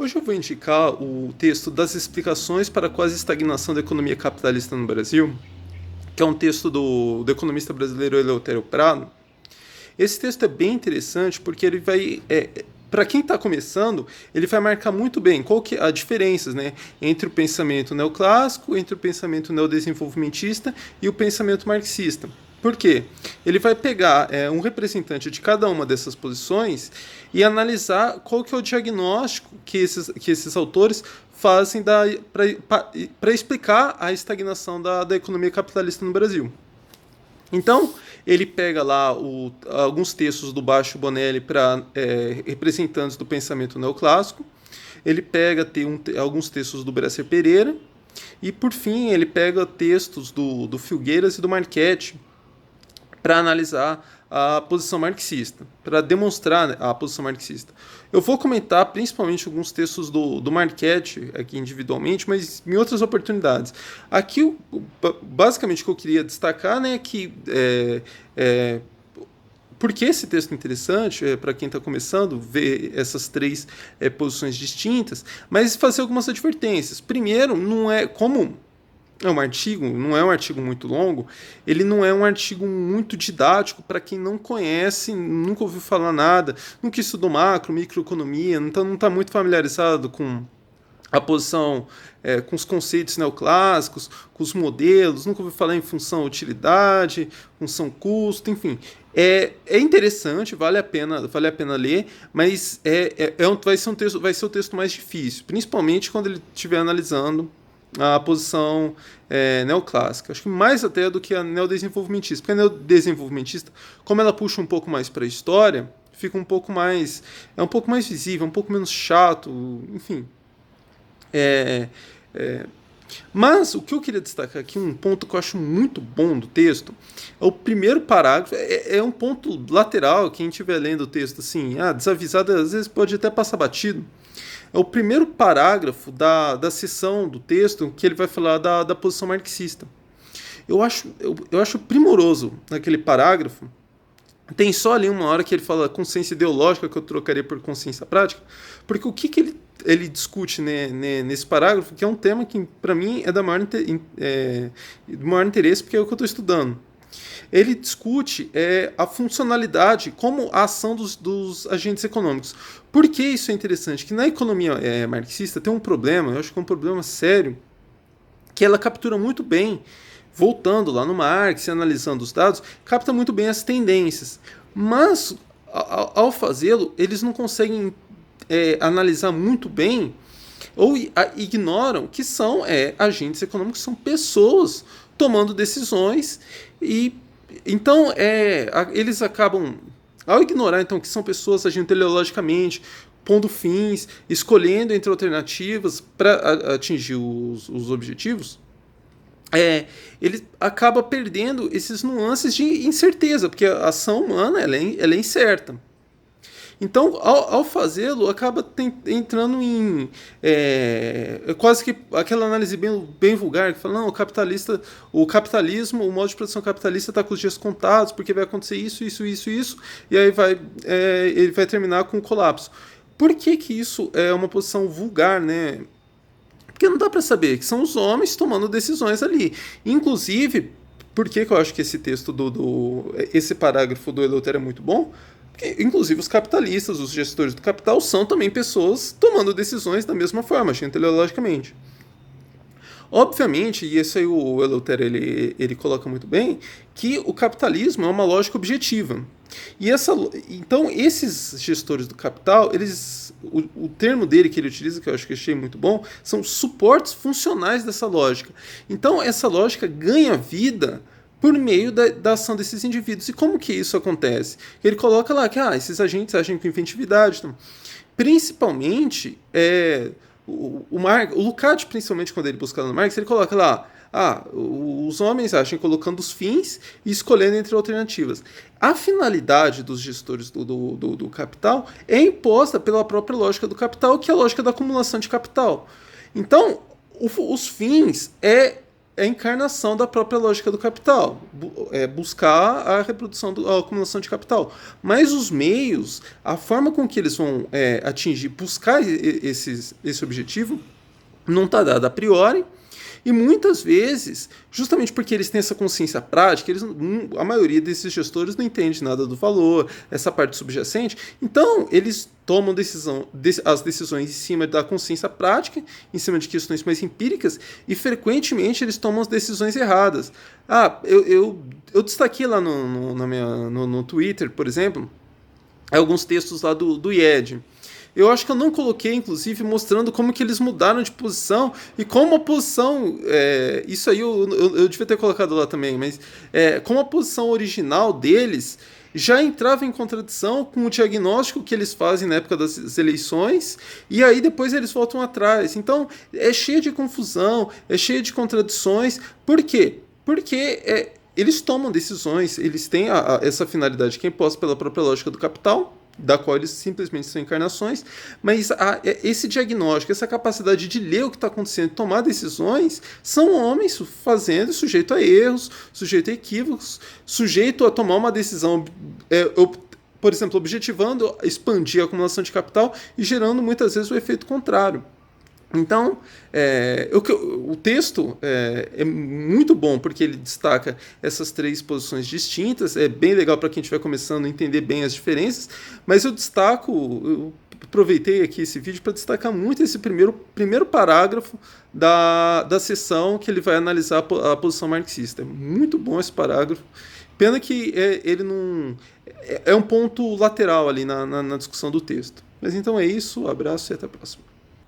Hoje eu vou indicar o texto das explicações para a quase estagnação da economia capitalista no Brasil, que é um texto do economista brasileiro Eleutério Prado. Esse texto é bem interessante porque ele vai, para quem está começando, ele vai marcar muito bem qual que a diferenças, né, entre o pensamento neoclássico, entre o pensamento neodesenvolvimentista e o pensamento marxista. Por quê? Ele vai pegar um representante de cada uma dessas posições e analisar qual que é o diagnóstico que esses autores fazem para explicar a estagnação da economia capitalista no Brasil. Então, ele pega lá alguns textos do Baixo Bonelli para representantes do pensamento neoclássico, ele pega alguns textos do Bresser Pereira, e, por fim, ele pega textos do Filgueiras e do Marchetti, para analisar a posição marxista, para demonstrar a posição marxista. Eu vou comentar principalmente alguns textos do Marchetti aqui individualmente, mas em outras oportunidades. Aqui, basicamente, o que eu queria destacar, né, é que por que esse texto é interessante, para quem está começando, ver essas três posições distintas, mas fazer algumas advertências. Primeiro, não é como é um artigo, não é um artigo muito longo, ele não é um artigo muito didático para quem não conhece, nunca ouviu falar nada, nunca estudou macro, microeconomia, não está muito familiarizado com a posição, com os conceitos neoclássicos, com os modelos, nunca ouviu falar em função utilidade, função custo, enfim. É interessante, vale a pena ler, mas vai ser o texto mais difícil, principalmente quando ele estiver analisando a posição neoclássica. Acho que mais até do que a neodesenvolvimentista. Porque a neodesenvolvimentista, como ela puxa um pouco mais para a história, fica um pouco mais visível, um pouco menos chato, enfim. Mas o que eu queria destacar aqui, um ponto que eu acho muito bom do texto, é o primeiro parágrafo, é um ponto lateral, quem estiver lendo o texto assim, desavisado, às vezes pode até passar batido. É o primeiro parágrafo da seção do texto que ele vai falar da posição marxista. Eu acho primoroso naquele parágrafo. Tem só ali uma hora que ele fala consciência ideológica, que eu trocaria por consciência prática, porque o que ele discute, né, nesse parágrafo, que é um tema que, para mim, é do maior interesse, porque é o que eu estou estudando. Ele discute a funcionalidade, como a ação dos agentes econômicos. Por que isso é interessante? Que na economia marxista tem um problema, eu acho que é um problema sério, que ela captura muito bem, voltando lá no Marx, analisando os dados, capta muito bem as tendências. Mas, ao fazê-lo, eles não conseguem analisar muito bem ou ignoram que são agentes econômicos, são pessoas tomando decisões e então eles acabam, ao ignorar então que são pessoas agindo teleologicamente, pondo fins, escolhendo entre alternativas para atingir os objetivos, ele acaba perdendo esses nuances de incerteza, porque a ação humana ela é incerta. Então, ao fazê-lo, acaba entrando em quase que aquela análise bem vulgar, que fala, não, o capitalismo, o modo de produção capitalista está com os dias contados, porque vai acontecer isso, e aí ele vai terminar com o colapso. Por que isso é uma posição vulgar, né? Porque não dá para saber, que são os homens tomando decisões ali. Inclusive, por que eu acho que esse texto, esse parágrafo do Eleutério é muito bom? Porque, inclusive, os capitalistas, os gestores do capital, são também pessoas tomando decisões da mesma forma, teleologicamente. Obviamente, e isso aí o Eleutério ele coloca muito bem, que o capitalismo é uma lógica objetiva. Então, esses gestores do capital, o termo dele que ele utiliza, que eu acho que achei muito bom, são suportes funcionais dessa lógica. Então, essa lógica ganha vida por meio da ação desses indivíduos. E como que isso acontece? Ele coloca lá que esses agentes agem com inventividade. Então, principalmente, o Lukács, principalmente quando ele busca no Marx, ele coloca lá, os homens agem colocando os fins e escolhendo entre alternativas. A finalidade dos gestores do capital é imposta pela própria lógica do capital, que é a lógica da acumulação de capital. Então, os fins é a encarnação da própria lógica do capital, buscar a reprodução, a acumulação de capital. Mas os meios, a forma com que eles vão atingir, buscar esse objetivo, não está dada a priori. E muitas vezes, justamente porque eles têm essa consciência prática, a maioria desses gestores não entende nada do valor, essa parte subjacente, então eles tomam as decisões em cima da consciência prática, em cima de questões mais empíricas, e frequentemente eles tomam as decisões erradas. Eu destaquei lá no Twitter, por exemplo, alguns textos lá do IED. Eu acho que eu não coloquei, inclusive, mostrando como que eles mudaram de posição e como a posição... isso aí eu devia ter colocado lá também, mas como a posição original deles já entrava em contradição com o diagnóstico que eles fazem na época das eleições, e aí depois eles voltam atrás. Então, é cheio de confusão, é cheio de contradições. Por quê? Porque eles tomam decisões, eles têm essa finalidade que é imposta pela própria lógica do capital, da qual eles simplesmente são encarnações, mas esse diagnóstico, essa capacidade de ler o que está acontecendo, tomar decisões, são homens fazendo, sujeito a erros, sujeito a equívocos, sujeito a tomar uma decisão, por exemplo, objetivando expandir a acumulação de capital e gerando muitas vezes o efeito contrário. Então, o texto é muito bom porque ele destaca essas três posições distintas, é bem legal para quem estiver começando a entender bem as diferenças, mas eu aproveitei aqui esse vídeo para destacar muito esse primeiro parágrafo da seção que ele vai analisar a posição marxista. É muito bom esse parágrafo, pena que ele não... É um ponto lateral ali na discussão do texto. Mas então é isso, abraço e até a próxima.